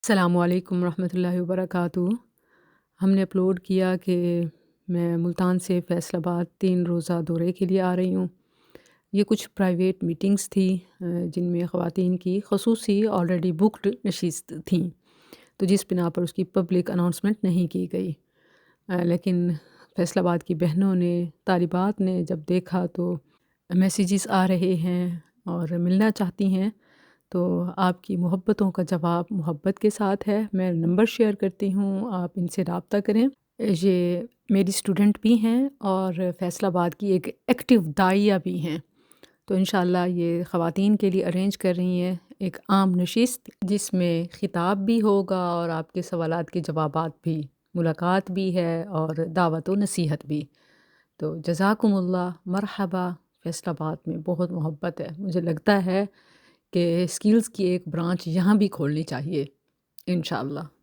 السلام علیکم ورحمۃ اللہ وبرکاتہ۔ ہم نے اپلوڈ کیا کہ میں ملتان سے فیصل آباد 3 روزہ دورے کے لیے آ رہی ہوں۔ یہ کچھ پرائیویٹ میٹنگز تھی جن میں خواتین کی خصوصی آلریڈی بکڈ نشست تھیں، تو جس بنا پر اس کی پبلک اناؤنسمنٹ نہیں کی گئی، لیکن فیصل آباد کی بہنوں نے، طالبات نے جب دیکھا تو میسیجز آ رہے ہیں اور ملنا چاہتی ہیں، تو آپ کی محبتوں کا جواب محبت کے ساتھ ہے۔ میں نمبر شیئر کرتی ہوں، آپ ان سے رابطہ کریں۔ یہ میری اسٹوڈنٹ بھی ہیں اور فیصل آباد کی ایک ایکٹیو داعیہ بھی ہیں، تو انشاءاللہ یہ خواتین کے لیے ارینج کر رہی ہیں ایک عام نشست، جس میں خطاب بھی ہوگا اور آپ کے سوالات کے جوابات بھی، ملاقات بھی ہے اور دعوت و نصیحت بھی۔ تو جزاکم اللہ، مرحبا۔ فیصل آباد میں بہت محبت ہے، مجھے لگتا ہے کہ اسکلز کی ایک برانچ یہاں بھی کھولنی چاہیے انشاءاللہ۔